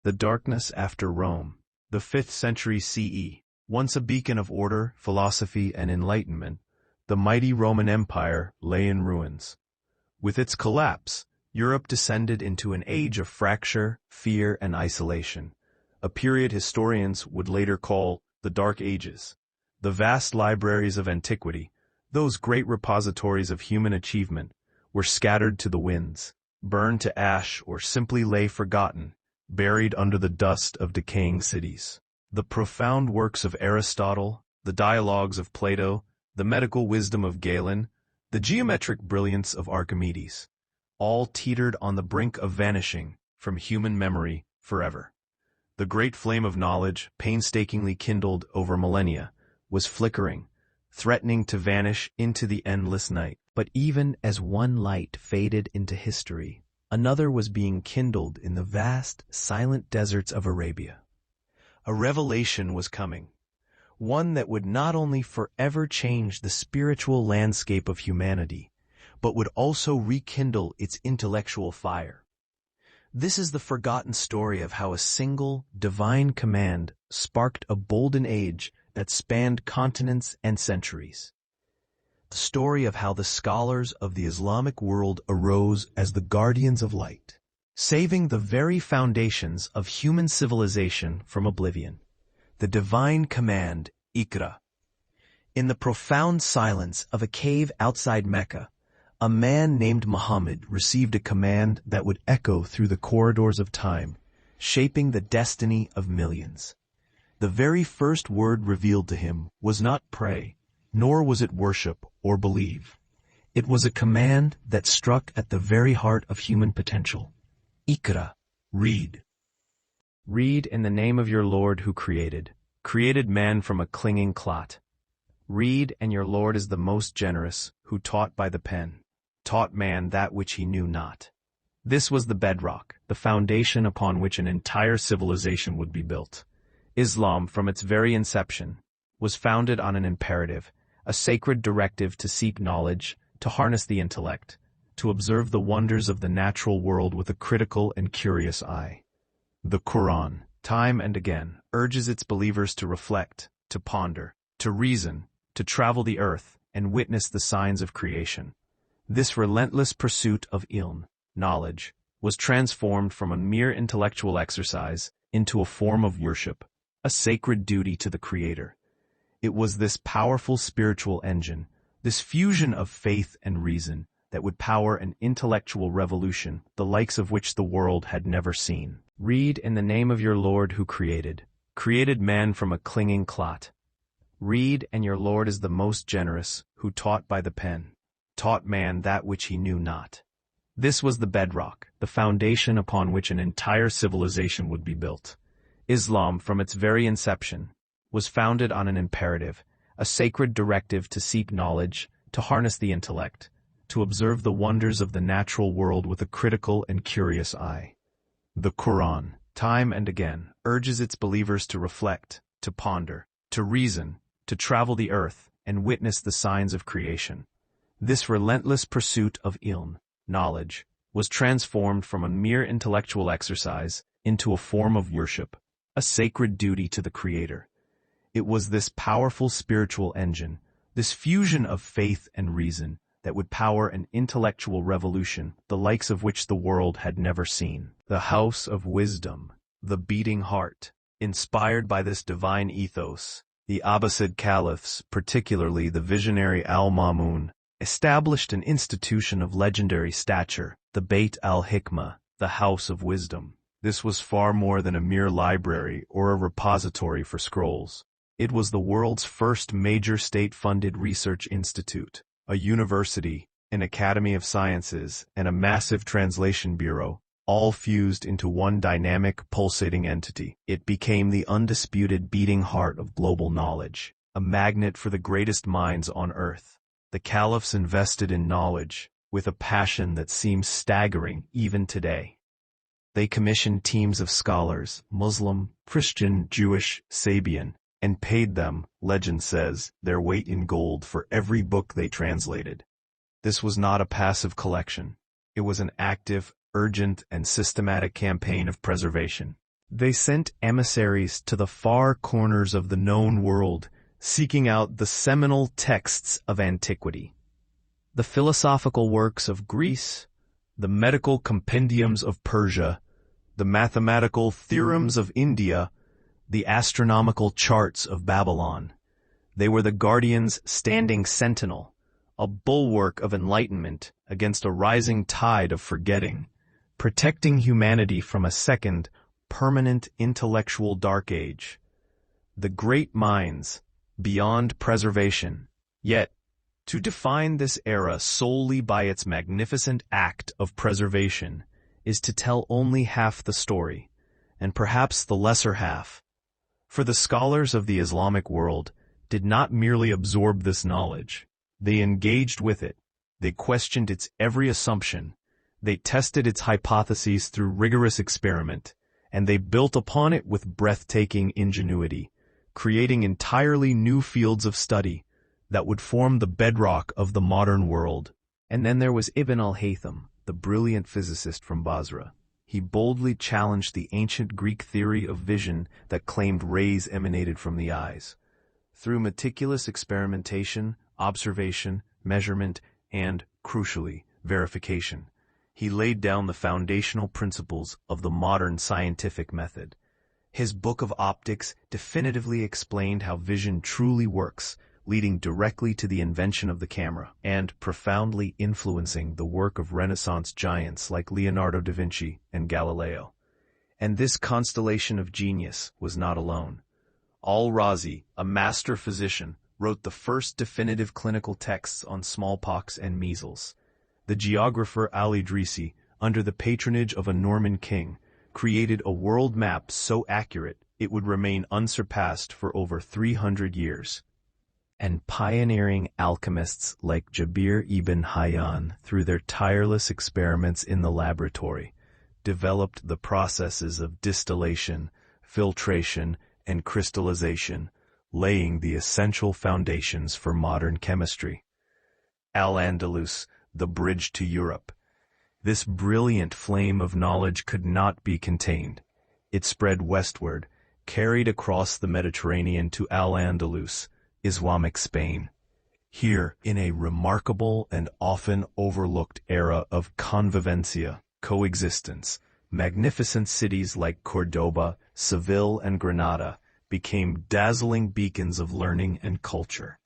The darkness after Rome. The 5th century CE. Once a beacon of order, philosophy, and enlightenment, the mighty Roman Empire lay in ruins. With its collapse, Europe descended into an age of fracture, fear, and isolation, a period historians would later call the Dark Ages. The vast libraries of antiquity, those great repositories of human achievement, were scattered to the winds, burned to ash, or simply lay forgotten, buried under the dust of decaying cities. The profound works of Aristotle, the dialogues of Plato, the medical wisdom of Galen, the geometric brilliance of Archimedes, all teetered on the brink of vanishing from human memory forever. The great flame of knowledge, painstakingly kindled over millennia, was flickering, threatening to vanish into the endless night. But even as one light faded into history, another was being kindled in the vast, silent deserts of Arabia. A revelation was coming, one that would not only forever change the spiritual landscape of humanity, but would also rekindle its intellectual fire. This is the forgotten story of how a single, divine command sparked a golden age that spanned continents and centuries. The story of how the scholars of the Islamic world arose as the guardians of light, saving the very foundations of human civilization from oblivion. The divine command, Iqra. In the profound silence of a cave outside Mecca, a man named Muhammad received a command that would echo through the corridors of time, shaping the destiny of millions. The very first word revealed to him was not pray, nor was it worship or believe. It was a command that struck at the very heart of human potential. Iqra, read. Read in the name of your Lord who created man from a clinging clot. Read, and your Lord is the most generous, who taught by the pen, taught man that which he knew not. This was the bedrock, the foundation upon which an entire civilization would be built. Islam, from its very inception, was founded on an imperative, a sacred directive to seek knowledge, to harness the intellect, to observe the wonders of the natural world with a critical and curious eye. The Quran, time and again, urges its believers to reflect, to ponder, to reason, to travel the earth, and witness the signs of creation. This relentless pursuit of ilm, knowledge, was transformed from a mere intellectual exercise into a form of worship, a sacred duty to the Creator. It was this powerful spiritual engine, this fusion of faith and reason, that would power an intellectual revolution, the likes of which the world had never seen. Read in the name of your Lord who created man from a clinging clot. Read, and your Lord is the most generous, who taught by the pen, taught man that which he knew not. This was the bedrock, the foundation upon which an entire civilization would be built. Islam, from its very inception, was founded on an imperative, a sacred directive to seek knowledge, to harness the intellect, to observe the wonders of the natural world with a critical and curious eye. The Quran, time and again, urges its believers to reflect, to ponder, to reason, to travel the earth, and witness the signs of creation. This relentless pursuit of ilm, knowledge, was transformed from a mere intellectual exercise into a form of worship, a sacred duty to the Creator. It was this powerful spiritual engine, this fusion of faith and reason, that would power an intellectual revolution, the likes of which the world had never seen. The House of Wisdom, the beating heart. Inspired by this divine ethos, the Abbasid caliphs, particularly the visionary al-Ma'mun, established an institution of legendary stature, the Bayt al-Hikmah, the House of Wisdom. This was far more than a mere library or a repository for scrolls. It was the world's first major state-funded research institute, a university, an academy of sciences, and a massive translation bureau, all fused into one dynamic, pulsating entity. It became the undisputed beating heart of global knowledge, a magnet for the greatest minds on earth. The caliphs invested in knowledge with a passion that seems staggering even today. They commissioned teams of scholars, Muslim, Christian, Jewish, Sabian, and paid them, legend says, their weight in gold for every book they translated. This was not a passive collection. It was an active, urgent, and systematic campaign of preservation. They sent emissaries to the far corners of the known world, seeking out the seminal texts of antiquity. The philosophical works of Greece, the medical compendiums of Persia, the mathematical theorems of India, the astronomical charts of Babylon. They were the guardians standing sentinel, a bulwark of enlightenment against a rising tide of forgetting, protecting humanity from a second, permanent intellectual dark age. The great minds, beyond preservation. Yet, to define this era solely by its magnificent act of preservation is to tell only half the story, and perhaps the lesser half. For the scholars of the Islamic world did not merely absorb this knowledge. They engaged with it. They questioned its every assumption. They tested its hypotheses through rigorous experiment, and they built upon it with breathtaking ingenuity, creating entirely new fields of study that would form the bedrock of the modern world. And then there was Ibn al-Haytham, the brilliant physicist from Basra. He boldly challenged the ancient Greek theory of vision that claimed rays emanated from the eyes. Through meticulous experimentation, observation, measurement, and, crucially, verification, he laid down the foundational principles of the modern scientific method. His book of optics definitively explained how vision truly works, leading directly to the invention of the camera, and profoundly influencing the work of Renaissance giants like Leonardo da Vinci and Galileo. And this constellation of genius was not alone. Al-Razi, a master physician, wrote the first definitive clinical texts on smallpox and measles. The geographer al-Idrisi, under the patronage of a Norman king, created a world map so accurate it would remain unsurpassed for over 300 years. And pioneering alchemists like Jabir ibn Hayyan, through their tireless experiments in the laboratory, developed the processes of distillation, filtration, and crystallization, laying the essential foundations for modern chemistry. Al-Andalus, the bridge to Europe. This brilliant flame of knowledge could not be contained. It spread westward, carried across the Mediterranean to Al-Andalus, Islamic Spain. Here, in a remarkable and often overlooked era of convivencia, coexistence, magnificent cities like Cordoba, Seville, and Granada became dazzling beacons of learning and culture.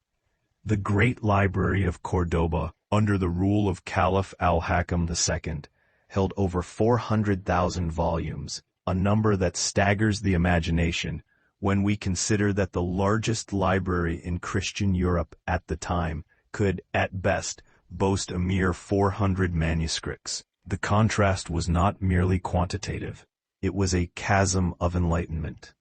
The great library of Cordoba, under the rule of Caliph al-Hakam II, held over 400,000 volumes, a number that staggers the imagination when we consider that the largest library in Christian Europe at the time could, at best, boast a mere 400 manuscripts. The contrast was not merely quantitative. It was a chasm of enlightenment.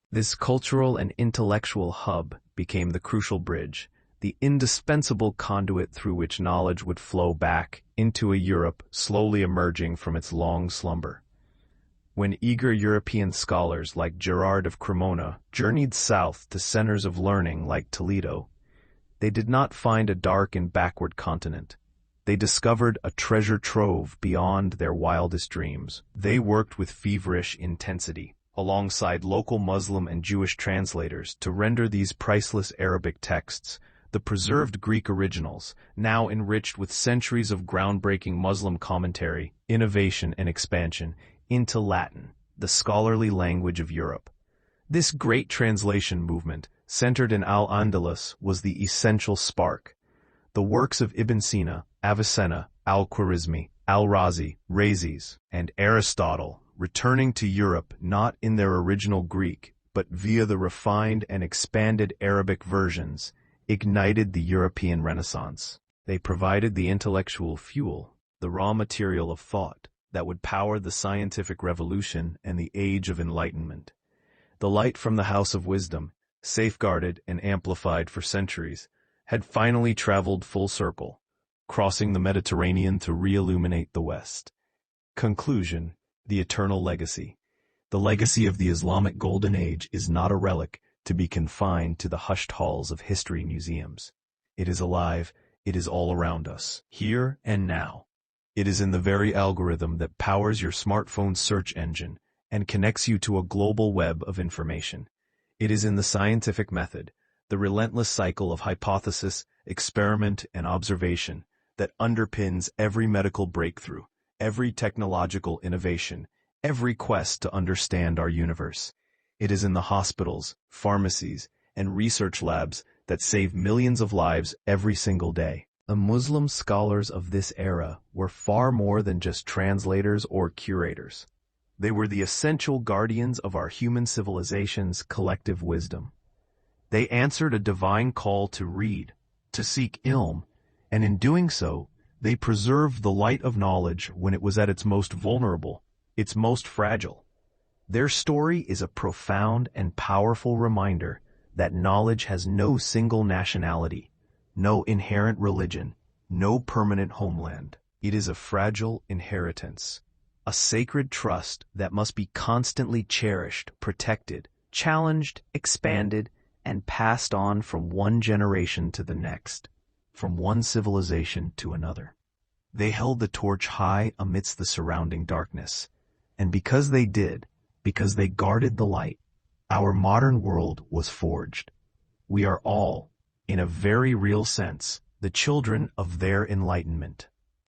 This cultural and intellectual hub became the crucial bridge, the indispensable conduit through which knowledge would flow back into a Europe slowly emerging from its long slumber. When eager European scholars like Gerard of Cremona journeyed south to centers of learning like Toledo, they did not find a dark and backward continent. They discovered a treasure trove beyond their wildest dreams. They worked with feverish intensity, alongside local Muslim and Jewish translators, to render these priceless Arabic texts, the preserved Greek originals, now enriched with centuries of groundbreaking Muslim commentary, innovation, and expansion, into Latin, the scholarly language of Europe. This great translation movement, centered in Al-Andalus, was the essential spark. The works of Ibn Sina, Avicenna, al-Khwarizmi, al-Razi, Rhazes, and Aristotle, returning to Europe not in their original Greek, but via the refined and expanded Arabic versions, ignited the European Renaissance. They provided the intellectual fuel, the raw material of thought, that would power the scientific revolution and the age of enlightenment. The light from the house of wisdom, safeguarded and amplified for centuries, had finally traveled full circle, crossing the Mediterranean to re-illuminate the West. Conclusion: the eternal legacy. The legacy of the Islamic Golden Age is not a relic to be confined to the hushed halls of history museums. It is alive, it is all around us, here and now. It is in the very algorithm that powers your smartphone's search engine and connects you to a global web of information. It is in the scientific method, the relentless cycle of hypothesis, experiment, and observation that underpins every medical breakthrough, every technological innovation, every quest to understand our universe. It is in the hospitals, pharmacies, and research labs that save millions of lives every single day. The Muslim scholars of this era were far more than just translators or curators. They were the essential guardians of our human civilization's collective wisdom. They answered a divine call to read, to seek ilm, and in doing so, they preserved the light of knowledge when it was at its most vulnerable, its most fragile. Their story is a profound and powerful reminder that knowledge has no single nationality, no inherent religion, no permanent homeland. It is a fragile inheritance, a sacred trust that must be constantly cherished, protected, challenged, expanded, and passed on from one generation to the next, from one civilization to another. They held the torch high amidst the surrounding darkness, and because they did, because they guarded the light, our modern world was forged. We are all, in a very real sense, the children of their enlightenment.